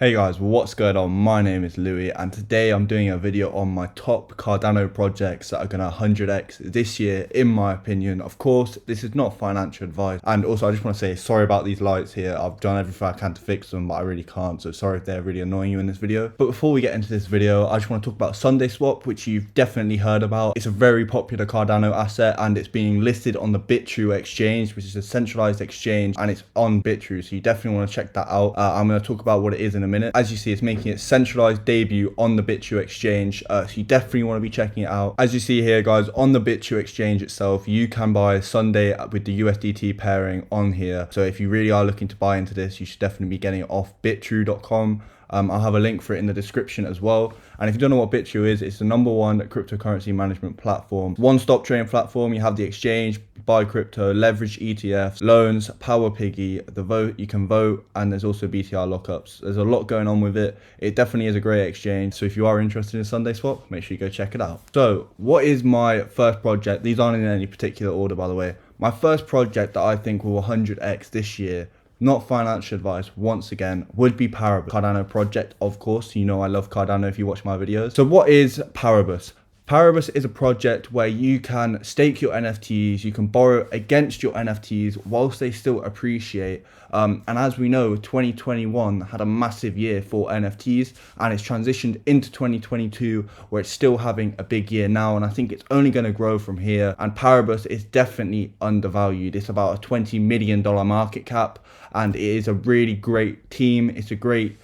Hey guys, what's going on? My name is Louis and today I'm doing a video on my top Cardano projects that are going to 100x this year in my opinion. Of course, this is not financial advice, and also I just want to say sorry about these lights here. I've done everything I can to fix them, but I really can't, so sorry if they're really annoying you in this video. But before we get into this video, I just want to talk about Sunday Swap, which you've definitely heard about. It's a very popular Cardano asset and it's being listed on the Bitrue exchange, which is a centralized exchange, and it's on Bitrue, so you definitely want to check that out. I'm going to talk about what it is in a minute. As you see, it's making its centralized debut on the Bitrue exchange, so you definitely want to be checking it out. As you see here guys, on the Bitrue exchange itself, you can buy Sunday with the USDT pairing on here. So if you really are looking to buy into this, you should definitely be getting it off bitrue.com. I'll have a link for it in the description as well. And if you don't know what Bitrue is, it's the #1 cryptocurrency management platform. One-stop trading platform. You have the exchange, buy crypto, leverage ETFs, loans, Power Piggy, the vote, you can vote, and there's also BTR lockups. There's a lot going on with it. It definitely is a great exchange. So if you are interested in Sunday Swap, make sure you go check it out. So what is my first project? These aren't in any particular order, by the way. My first project that I think will 100x this year, not financial advice, once again, would be Paribus. Cardano project, of course. You know I love Cardano if you watch my videos. So what is Paribus? Paribus is a project where you can stake your NFTs, you can borrow against your NFTs whilst they still appreciate. And as we know, 2021 had a massive year for NFTs and it's transitioned into 2022 where it's still having a big year now. And I think it's only going to grow from here. And Paribus is definitely undervalued. It's about a $20 million market cap and it is a really great team. It's a great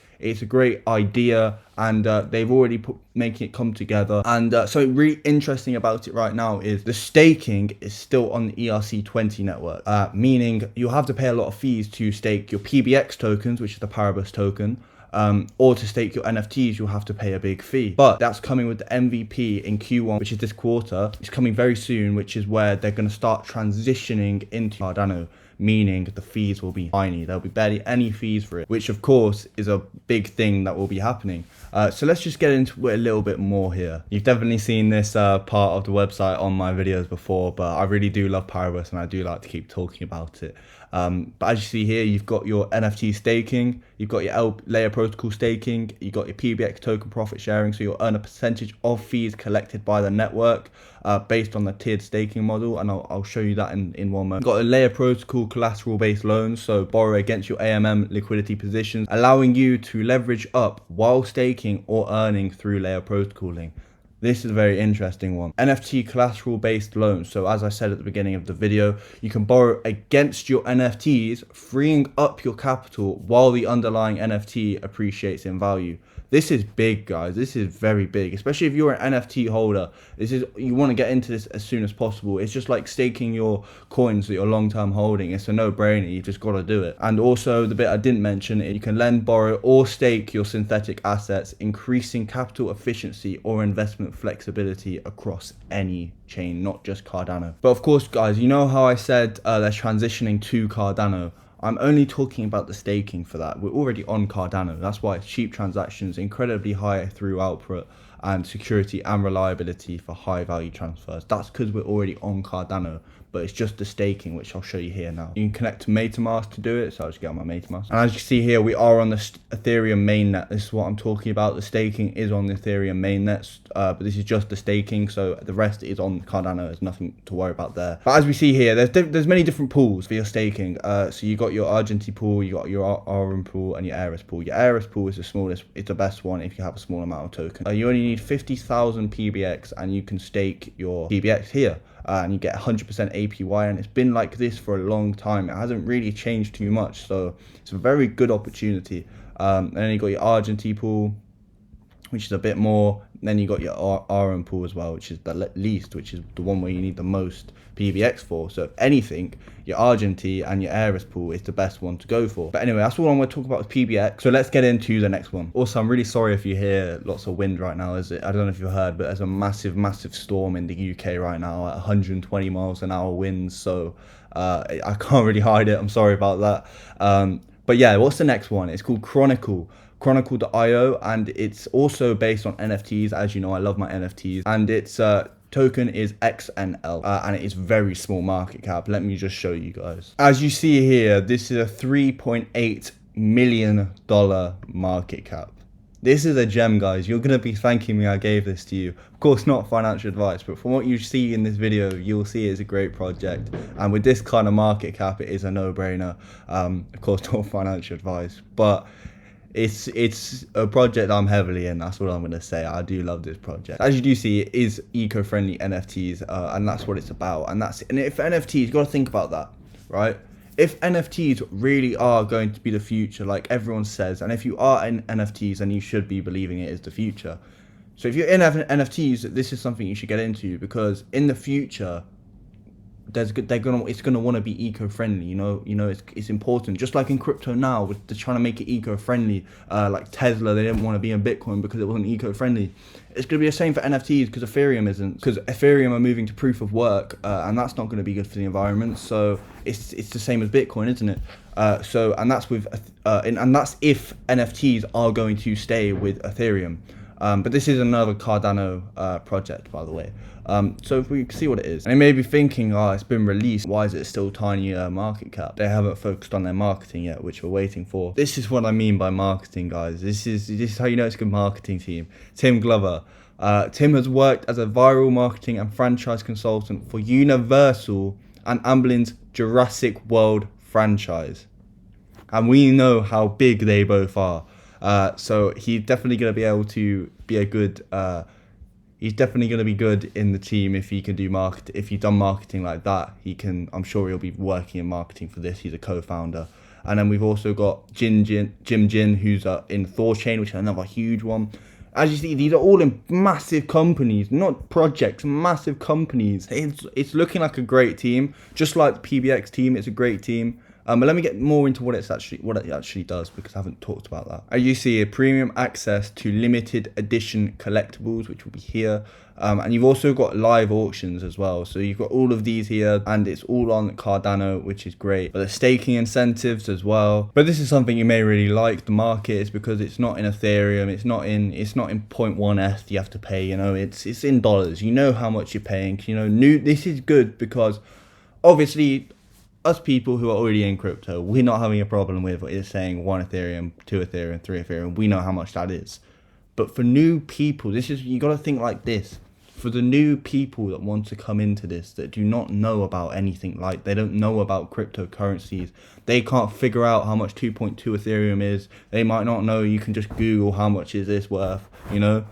idea, and they've already making it come together. And so really interesting about it right now is the staking is still on the ERC20 network, meaning you'll have to pay a lot of fees to stake your PBX tokens, which is the Paribus token, or to stake your NFTs, you'll have to pay a big fee. But that's coming with the MVP in Q1, which is this quarter. It's coming very soon, which is where they're going to start transitioning into Cardano, meaning the fees will be tiny. There'll be barely any fees for it, which of course is a big thing that will be happening. So let's just get into it a little bit more here. You've definitely seen this part of the website on my videos before, but I really do love Paribus and I do like to keep talking about it. But as you see here, you've got your NFT staking, you've got your layer protocol staking, you've got your PBX token profit sharing, so you'll earn a percentage of fees collected by the network based on the tiered staking model, and I'll show you that in one moment. You've got a layer protocol collateral based loans, so borrow against your AMM liquidity positions, allowing you to leverage up while staking or earning through layer protocoling. This is a very interesting one. NFT collateral based loans. So as I said at the beginning of the video, you can borrow against your NFTs, freeing up your capital while the underlying NFT appreciates in value. This is big, guys. This is very big, especially if you're an NFT holder. You want to get into this as soon as possible. It's just like staking your coins that you're long-term holding. It's a no-brainer. You just got to do it. And also the bit I didn't mention, you can lend, borrow, or stake your synthetic assets, increasing capital efficiency or investment flexibility across any chain, not just Cardano. But of course, guys, you know how I said they're transitioning to Cardano. I'm only talking about the staking for that. We're already on Cardano. That's why it's cheap transactions, incredibly high through output, and security and reliability for high value transfers. That's because we're already on Cardano, but it's just the staking, which I'll show you here now. You can connect to MetaMask to do it, so I'll just get on my MetaMask. And as you see here, we are on the Ethereum mainnet. This is what I'm talking about. The staking is on the Ethereum mainnet, but this is just the staking, so the rest is on Cardano. There's nothing to worry about there. But as we see here, there's many different pools for your staking. So you got your Argenti pool, you got your Arum pool, and your Eris pool. Your Eris pool is the smallest. It's the best one if you have a small amount of token. You only need 50,000 PBX, and you can stake your PBX here. And you get 100% APY, and it's been like this for a long time. It hasn't really changed too much, so it's a very good opportunity. And then you got your Argenti pool, which is a bit more. Then you got your RM pool as well, which is the least, which is the one where you need the most PBX for. So if anything, your Argenti and your Eris pool is the best one to go for. But anyway, that's all I'm going to talk about with PBX. So let's get into the next one. Also, I'm really sorry if you hear lots of wind right now. I don't know if you've heard, but there's a massive storm in the UK right now at 120 miles an hour winds. So I can't really hide it. I'm sorry about that. But yeah, what's the next one? It's called Chronicle. Chronicle.io, and it's also based on NFTs. As you know, I love my NFTs, and its token is XNL, and it is very small market cap. Let me just show you guys. As you see here, this is a 3.8 million market cap. This is a gem, guys. You're going to be thanking me I gave this to you. Of course, not financial advice, but from what you see in this video, you'll see it's a great project. And with this kind of market cap, it is a no-brainer. Of course, not financial advice, but it's a project I'm heavily in. That's what I'm going to say. I do love this project. As you do see, it is eco-friendly NFTs, and that's what it's about. And if NFTs, you got to think about that, right? If NFTs really are going to be the future, like everyone says, and if you are in NFTs, then you should be believing it is the future. So if you're in NFTs, this is something you should get into, because in the future, it's gonna want to be eco-friendly. You know, it's important. Just like in crypto now, they're trying to make it eco-friendly. Like Tesla, they didn't want to be in Bitcoin because it wasn't eco-friendly. It's gonna be the same for NFTs because Ethereum isn't. Because Ethereum are moving to proof of work, and that's not going to be good for the environment. So it's the same as Bitcoin, isn't it? And that's if NFTs are going to stay with Ethereum. But this is another Cardano project, by the way. So if we can see what it is. And you may be thinking, oh, it's been released. Why is it still tiny market cap? They haven't focused on their marketing yet, which we're waiting for. This is what I mean by marketing, guys. This is how you know it's a good marketing team. Tim Glover. Tim has worked as a viral marketing and franchise consultant for Universal and Amblin's Jurassic World franchise. And we know how big they both are. So he's definitely going to be able to be a good... he's definitely going to be good in the team if he can do market. If he's done marketing like that, he can. I'm sure he'll be working in marketing for this. He's a co-founder. And then we've also got Jim Jin, who's in Thorchain, which is another huge one. As you see, these are all in massive companies, not projects, massive companies. It's looking like a great team, just like the PBX team. It's a great team. But let me get more into what it actually does, because I haven't talked about that. As you see, a premium access to limited edition collectibles, which will be here. And you've also got live auctions as well. So you've got all of these here, and it's all on Cardano, which is great. But there's staking incentives as well. But this is something you may really like. The market is because it's not in Ethereum, it's not in 0.1 ETH you have to pay. You know, it's in dollars. You know how much you're paying. You know, this is good because obviously, us people who are already in crypto, we're not having a problem with what it's saying 1 Ethereum, 2 Ethereum, 3 Ethereum. We know how much that is. But for new people, you got to think like this. For the new people that want to come into this, that do not know about anything, like they don't know about cryptocurrencies, they can't figure out how much 2.2 Ethereum is. They might not know. You can just Google how much is this worth. You know,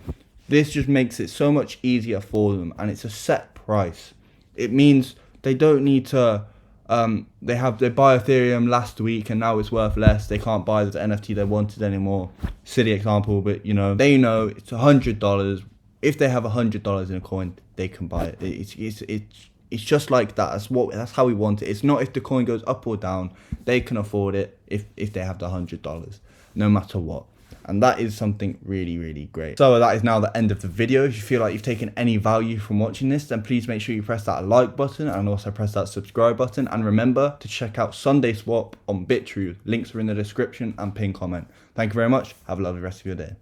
this just makes it so much easier for them, and it's a set price. It means they don't need to. They buy Ethereum last week and now it's worth less. They can't buy the NFT they wanted anymore. Silly example, but you know, they know it's $100. If they have $100 in a coin, they can buy it. It's just like that. That's how we want it. It's not if the coin goes up or down. They can afford it if they have the $100, no matter what. And that is something really, really great. So that is now the end of the video. If you feel like you've taken any value from watching this, then please make sure you press that like button and also press that subscribe button. And remember to check out Sunday Swap on BitTrue. Links are in the description and pinned comment. Thank you very much. Have a lovely rest of your day.